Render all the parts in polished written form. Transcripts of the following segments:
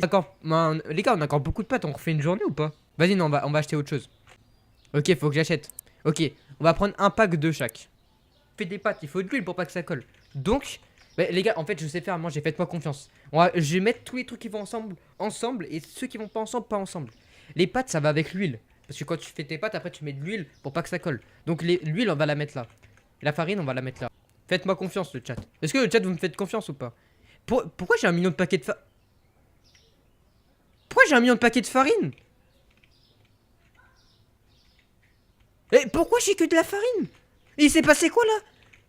D'accord, les gars, on a encore beaucoup de pâtes, on refait une journée ou pas? Vas-y, non, on va acheter autre chose. Ok, faut que j'achète. Ok, on va prendre un pack de chaque. Fais des pâtes, il faut de l'huile pour pas que ça colle. Donc, bah, les gars, en fait, je sais faire manger, faites-moi confiance. Je vais mettre tous les trucs qui vont ensemble, et ceux qui vont pas ensemble, pas ensemble. Les pâtes, ça va avec l'huile. Parce que quand tu fais tes pâtes, après, tu mets de l'huile pour pas que ça colle. Donc, l'huile, on va la mettre là. La farine, on va la mettre là. Faites-moi confiance, le chat. Est-ce que le chat, vous me faites confiance ou pas? Pourquoi j'ai un million de paquets de Pourquoi j'ai un million de paquets de farine? Et pourquoi j'ai que de la farine? Il s'est passé quoi là?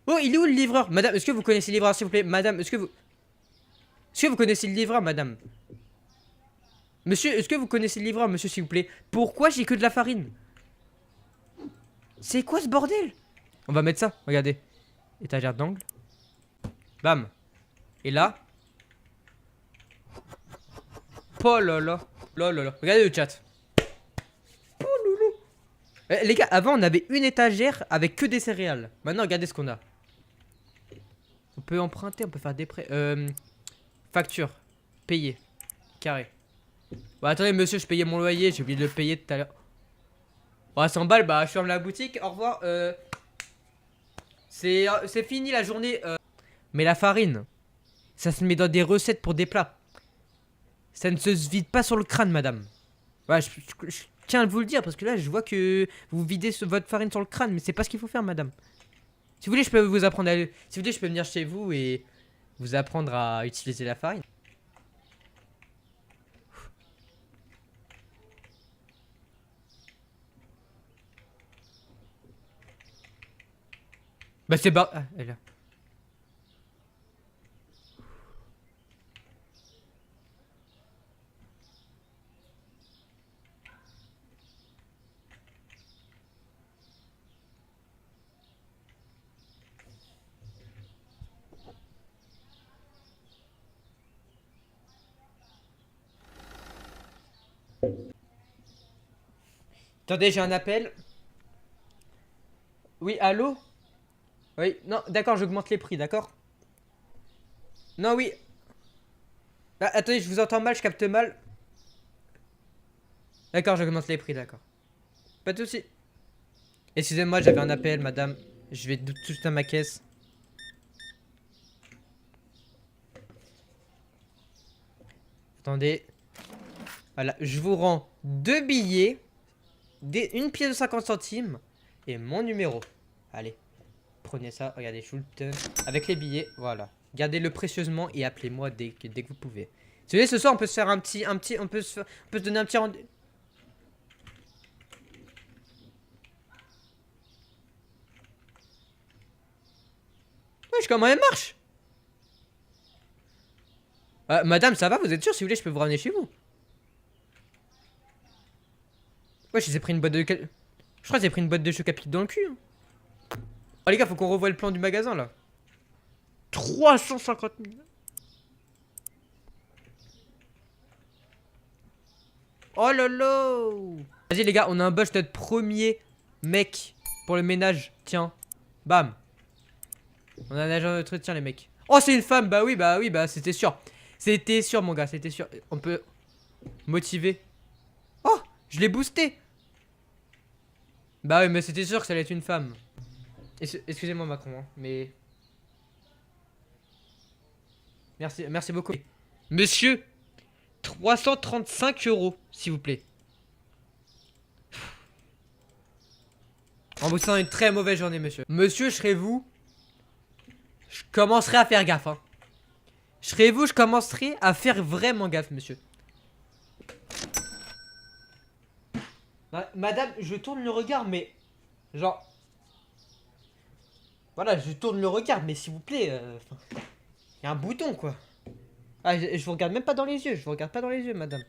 Oh, il est où le livreur? Madame, est-ce que vous connaissez le livreur, s'il vous plaît? Madame, est-ce que vous connaissez le livreur, madame? Monsieur, est-ce que vous connaissez le livreur, monsieur, s'il vous plaît? Pourquoi j'ai que de la farine? C'est quoi ce bordel? On va mettre ça, regardez. Étagère d'angle. Bam. Et là. Oh là là. Là là là. Regardez le chat. Oh loulou. Les gars, avant on avait une étagère avec que des céréales. Maintenant, regardez ce qu'on a. On peut emprunter, on peut faire des prêts. Facture. Payer. Carré. Bon, attendez, monsieur, je payais mon loyer. J'ai oublié de le payer tout à l'heure. Bon, à 100 balles, bah, je ferme la boutique. Au revoir. C'est fini la journée. Mais la farine, ça se met dans des recettes pour des plats. Ça ne se vide pas sur le crâne, madame. Ouais, je tiens à vous le dire parce que là, je vois que vous videz votre farine sur le crâne, mais c'est pas ce qu'il faut faire, madame. Si vous voulez, je peux vous apprendre Si vous voulez, je peux venir chez vous et vous apprendre à utiliser la farine. Bah, c'est bas. Ah, elle est là. Attendez, j'ai un appel. Oui, allô? Oui, non, d'accord, j'augmente les prix, d'accord? Non, oui. Ah, attendez, je vous entends mal, je capte mal. D'accord, j'augmente les prix, d'accord. Pas de soucis. Excusez-moi, j'avais un appel, madame. Je vais tout de suite à ma caisse. Attendez. Voilà, je vous rends 2 billets, une pièce de 50 centimes et mon numéro. Allez, prenez ça, regardez, je vous le donne. Avec les billets, voilà. Gardez-le précieusement et appelez-moi dès que vous pouvez. Si vous voulez, ce soir, on peut se faire on peut se donner un petit rendez-vous. Wesh, comment elle marche? Madame, ça va, vous êtes sûr? Si vous voulez, je peux vous ramener chez vous. Wesh, j'ai pris une boîte de... Je crois que j'ai pris une boîte de choc à pic dans le cul. Hein. Oh les gars, faut qu'on revoie le plan du magasin, là. 350 000. Oh lolo. Vas-y les gars, on a un embauche notre premier mec pour le ménage. Tiens. Bam. On a un agent d'entretien les mecs. Oh c'est une femme. Bah oui, bah c'était sûr. C'était sûr mon gars, c'était sûr. On peut motiver. Oh, je l'ai boosté. Bah oui, mais c'était sûr que ça allait être une femme. Excusez-moi Macron, hein, mais... Merci beaucoup. Monsieur, 335 euros, s'il vous plaît. En vous souhaitant une très mauvaise journée, monsieur. Monsieur, je serai vous. Je commencerai à faire gaffe, hein. Je serai vous, je commencerai à faire vraiment gaffe, monsieur. Madame, je tourne le regard, mais... Genre... Voilà, je tourne le regard, mais s'il vous plaît... Il y a un bouton, quoi. Ah, je vous regarde même pas dans les yeux. Je vous regarde pas dans les yeux, madame.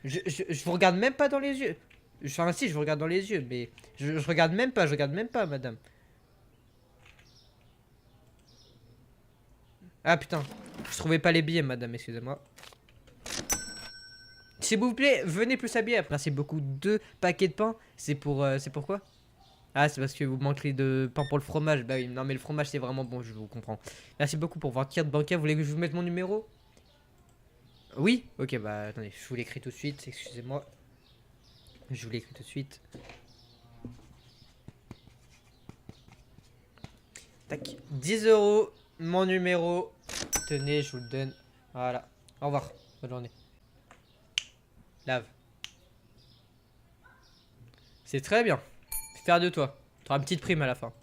Je vous regarde même pas dans les yeux. Enfin, si, je vous regarde dans les yeux, mais... Je regarde même pas, madame. Ah, putain. Je trouvais pas les billets, madame, excusez-moi. S'il vous plaît, venez plus habiller. Merci beaucoup. 2 paquets de pain. C'est pour quoi? Ah, c'est parce que vous manquez de pain pour le fromage. Bah oui, non, mais le fromage, c'est vraiment bon, je vous comprends. Merci beaucoup pour votre carte bancaire. Vous voulez que je vous mette mon numéro? Oui. Ok, bah attendez, je vous l'écris tout de suite, excusez-moi. Je vous l'écris tout de suite. Tac. 10 euros, mon numéro. Tenez, je vous le donne. Voilà. Au revoir. Bonne journée. Lave. C'est très bien. Fier de toi. Tu auras une petite prime à la fin.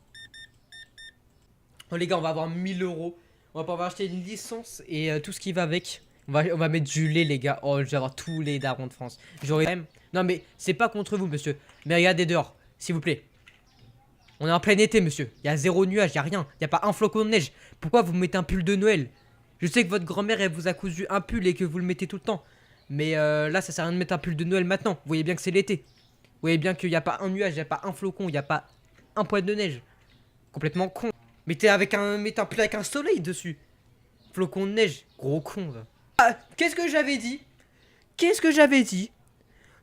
Oh les gars, on va avoir 1000 euros. On va pouvoir acheter une licence et tout ce qui va avec. On va mettre du lait les gars. Oh, je vais avoir tous les darons de France. J'aurais même... Non mais c'est pas contre vous monsieur. Mais regardez dehors, s'il vous plaît. On est en plein été monsieur. Il y a zéro nuage, il y a rien. Il y a pas un flocon de neige. Pourquoi vous mettez un pull de Noël? Je sais que votre grand-mère elle vous a cousu un pull et que vous le mettez tout le temps. Mais là ça sert à rien de mettre un pull de Noël maintenant. Vous voyez bien que c'est l'été. Vous voyez bien qu'il n'y a pas un nuage, il n'y a pas un flocon, il n'y a pas un poil de neige. Complètement con. Mettez un pull avec un soleil dessus. Flocon de neige. Gros con va. Ah, qu'est-ce que j'avais dit? Qu'est-ce que j'avais dit?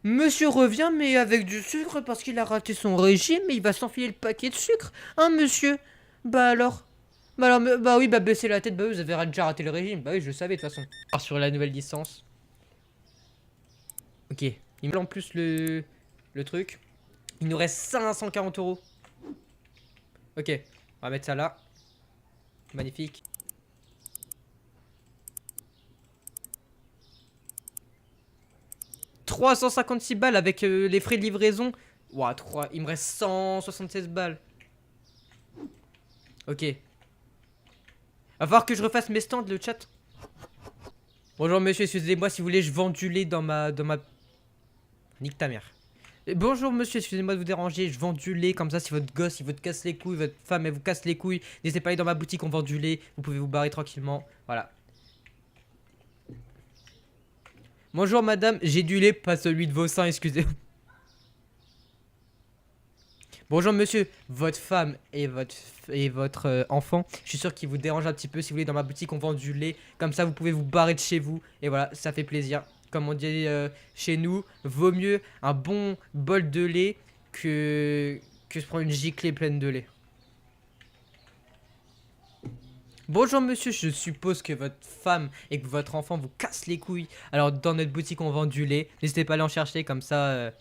Monsieur revient mais avec du sucre parce qu'il a raté son régime et il va s'enfiler le paquet de sucre. Hein monsieur? Bah alors? Bah oui, bah baissez la tête, bah oui, vous avez déjà raté le régime. Bah oui, je le savais de toute façon. Alors sur la nouvelle licence. Ok. Il me met en plus le truc. Il nous reste 540 euros. Ok. On va mettre ça là. Magnifique. « 356 balles avec les frais de livraison. Ouah, 3. Il me reste 176 balles. Ok. Va falloir que je refasse mes stands, le chat. Bonjour monsieur, excusez-moi si vous voulez, je vends du lait dans ma... Nique ta mère. Bonjour monsieur, excusez-moi de vous déranger, je vends du lait comme ça si votre gosse il vous casse les couilles, votre femme elle vous casse les couilles, n'hésitez pas à aller dans ma boutique, on vend du lait, vous pouvez vous barrer tranquillement, voilà. Bonjour madame, j'ai du lait, pas celui de vos seins, excusez-moi. Bonjour monsieur, votre femme et votre enfant, je suis sûr qu'il vous dérange un petit peu. Si vous voulez, dans ma boutique on vend du lait, comme ça vous pouvez vous barrer de chez vous. Et voilà, ça fait plaisir. Comme on dit chez nous, vaut mieux un bon bol de lait que se prendre une giclée pleine de lait. Bonjour monsieur, je suppose que votre femme et que votre enfant vous cassent les couilles. Alors dans notre boutique on vend du lait, n'hésitez pas à aller en chercher comme ça.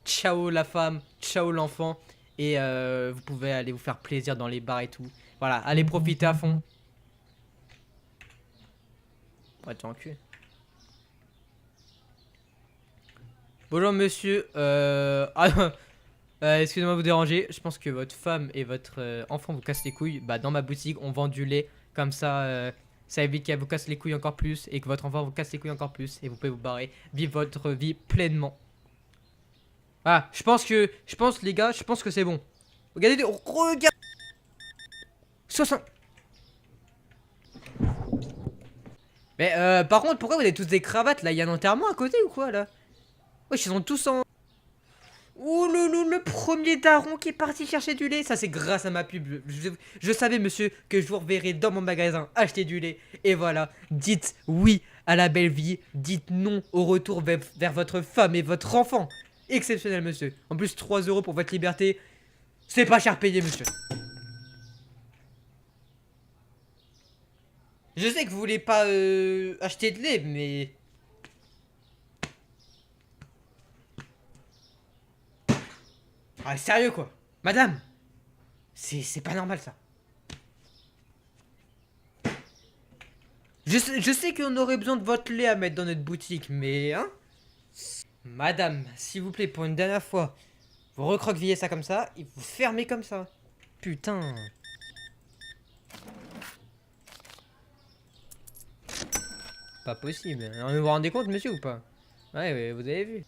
Ciao la femme, ciao l'enfant. Et vous pouvez aller vous faire plaisir dans les bars et tout. Voilà, allez profiter à fond. Ouais, t'es en cul. Bonjour monsieur. Excusez-moi de vous déranger. Je pense que votre femme et votre enfant vous cassent les couilles. Bah dans ma boutique on vend du lait. Comme ça, ça évite qu'elle vous casse les couilles encore plus. Et que votre enfant vous casse les couilles encore plus. Et vous pouvez vous barrer. Vivre votre vie pleinement. Ah, je pense les gars, je pense que c'est bon. Regardez, regarde. 60. Mais par contre, pourquoi vous avez tous des cravates là? Il y a un enterrement à côté ou quoi là? Wesh, ils sont tous en... Oh le premier daron qui est parti chercher du lait. Ça c'est grâce à ma pub. Je savais monsieur que je vous reverrai dans mon magasin acheter du lait. Et voilà, dites oui à la belle vie. Dites non au retour vers votre femme et votre enfant. Exceptionnel monsieur. En plus 3 euros pour votre liberté. C'est pas cher payé monsieur. Je sais que vous voulez pas acheter de lait mais... Ah sérieux quoi? Madame, c'est pas normal ça. Je sais qu'on aurait besoin de votre lait à mettre dans notre boutique, mais hein? Madame, s'il vous plaît, pour une dernière fois, vous recroquevillez ça comme ça et vous fermez comme ça. Putain. Pas possible. Vous vous rendez compte, monsieur, ou pas? Ouais, vous avez vu.